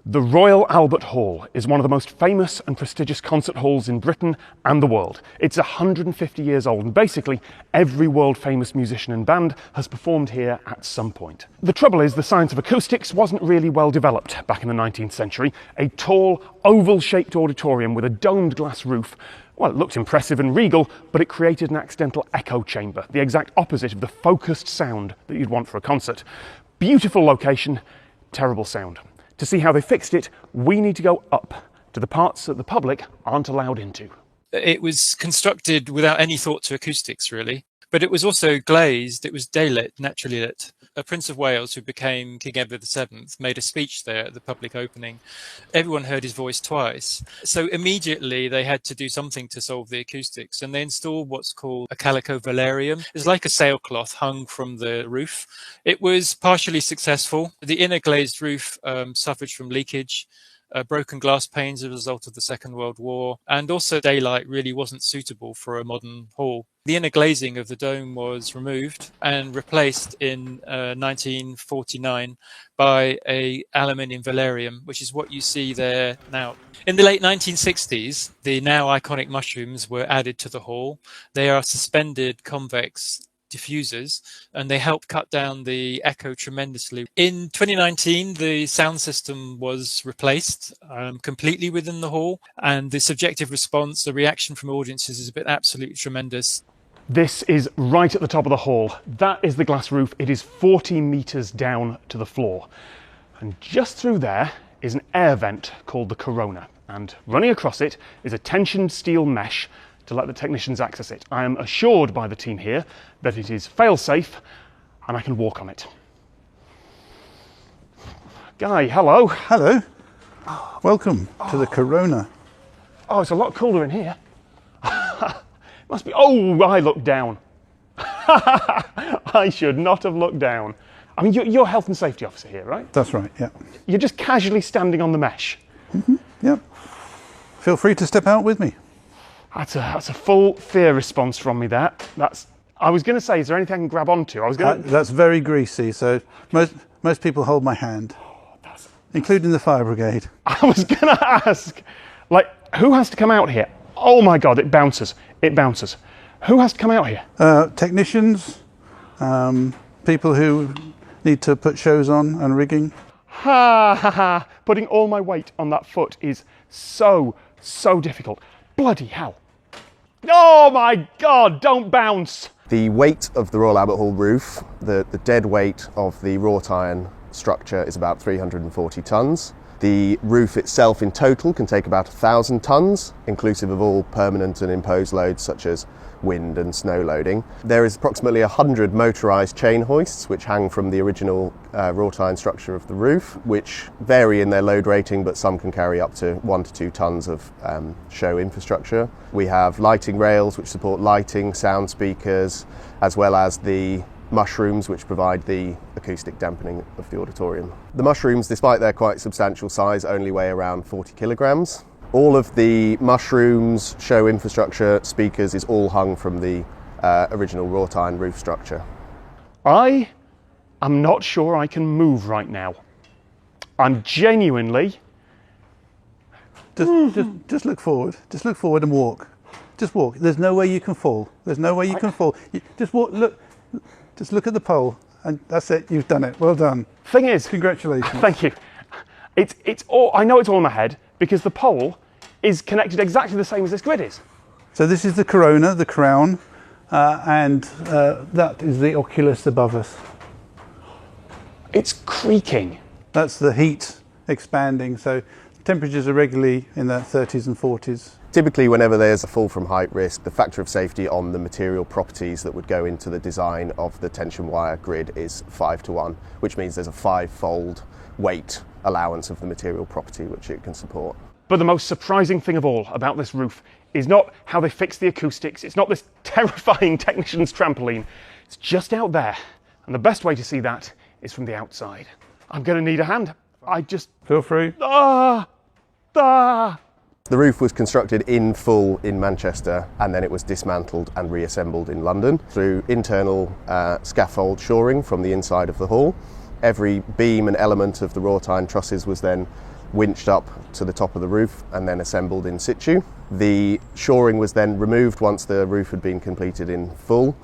The Royal Albert Hall is one of the most famous and prestigious concert halls in Britain and the world. It's 150 years old and basically every world-famous musician and band has performed here at some point. The trouble is the science of acoustics wasn't really well developed back in the 19th century. A tall, oval-shaped auditorium with a domed glass roof, well, it looked impressive and regal, but it created an accidental echo chamber, the exact opposite of the focused sound that you'd want for a concert. Beautiful location, terrible sound. To see how they fixed it, we need to go up to the parts that the public aren't allowed into. It was constructed without any thought to acoustics, really, but it was also glazed. It was daylit, naturally lit. A Prince of Wales, who became King Edward VII, made a speech there at the public opening. Everyone heard his voice twice. So immediately they had to do something to solve the acoustics, and they installed what's called a calico velarium. It's like a sailcloth hung from the roof. It was partially successful. The inner glazed roof suffered from leakage, broken glass panes as a result of the Second World War, and also daylight really wasn't suitable for a modern hall. The inner glazing of the dome was removed and replaced in 1949 by a aluminium velarium, which is what you see there now. In the late 1960s, the now iconic mushrooms were added to the hall. They are suspended convex diffusers, and they help cut down the echo tremendously. In 2019, the sound system was replaced completely within the hall, and the subjective response, the reaction from audiences has been absolutely tremendous. This is right at the top of the hall. That is the glass roof. It is 40 metres down to the floor. And just through there is an air vent called the corona. And running across it is a tensioned steel mesh to let the technicians access it. I am assured by the team here that it is fail-safe and I can walk on it. Guy, hello. Hello. Welcome to the Corona. Oh, it's a lot cooler in here. Must be. Oh, I looked down. I should not have looked down. I mean, you're health and safety officer here, right? That's right, yeah. You're just casually standing on the mesh. Mm-hmm, yep. Feel free to step out with me. That's a full fear response from me, that. I was going to say, is there anything I can grab onto? That's very greasy, so most people hold my hand, including the fire brigade. I was going to ask, like, who has to come out here? Oh my God, it bounces. It bounces. Who has to come out here? Technicians, people who need to put shows on and rigging. Ha ha ha. Putting all my weight on that foot is so difficult. Bloody hell. Oh my God, don't bounce. The weight of the Royal Albert Hall roof, the dead weight of the wrought iron structure is about 340 tonnes. The roof itself in total can take about 1,000 tonnes, inclusive of all permanent and imposed loads such as wind and snow loading. There is approximately 100 motorised chain hoists which hang from the original wrought iron structure of the roof, which vary in their load rating, but some can carry up to 1 to 2 tonnes of show infrastructure. We have lighting rails which support lighting, sound speakers, as well as the mushrooms which provide the acoustic dampening of the auditorium. The mushrooms, despite their quite substantial size, only weigh around 40 kilograms. All of the mushrooms, show infrastructure, speakers is all hung from the original wrought iron roof structure. I am not sure I can move right now. I'm genuinely... Just look forward. Just look forward and walk. Just walk. There's no way you can fall. There's no way you can fall. Just walk. Look. Just look at the pole, and that's it. You've done it. Well done. Thing is, congratulations. Thank you. It's all. I know it's all in my head because the pole is connected exactly the same as this grid is. So this is the corona, the crown, and that is the oculus above us. It's creaking. That's the heat expanding. So temperatures are regularly in the 30s and 40s. Typically, whenever there's a fall from height risk, the factor of safety on the material properties that would go into the design of the tension wire grid is 5:1, which means there's a 5-fold weight allowance of the material property which it can support. But the most surprising thing of all about this roof is not how they fix the acoustics, it's not this terrifying technician's trampoline, it's just out there. And the best way to see that is from the outside. I'm going to need a hand. Feel free. The roof was constructed in full in Manchester, and then it was dismantled and reassembled in London through internal scaffold shoring from the inside of the hall. Every beam and element of the wrought iron trusses was then winched up to the top of the roof and then assembled in situ. The shoring was then removed once the roof had been completed in full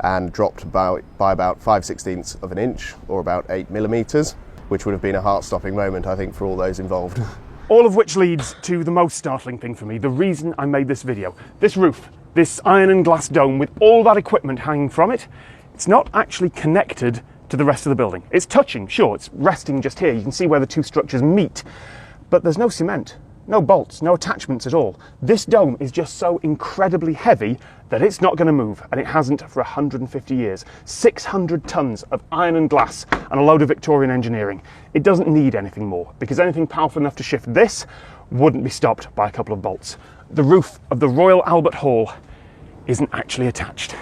and dropped by about 5/16 of an inch, or about 8 millimetres, which would have been a heart-stopping moment, I think, for all those involved. All of which leads to the most startling thing for me, the reason I made this video. This roof, this iron and glass dome with all that equipment hanging from it, it's not actually connected to the rest of the building. It's touching, sure, it's resting just here. You can see where the two structures meet, but there's no cement, no bolts, no attachments at all. This dome is just so incredibly heavy that it's not going to move, and it hasn't for 150 years. 600 tons of iron and glass and a load of Victorian engineering. It doesn't need anything more, because anything powerful enough to shift this wouldn't be stopped by a couple of bolts. The roof of the Royal Albert Hall isn't actually attached.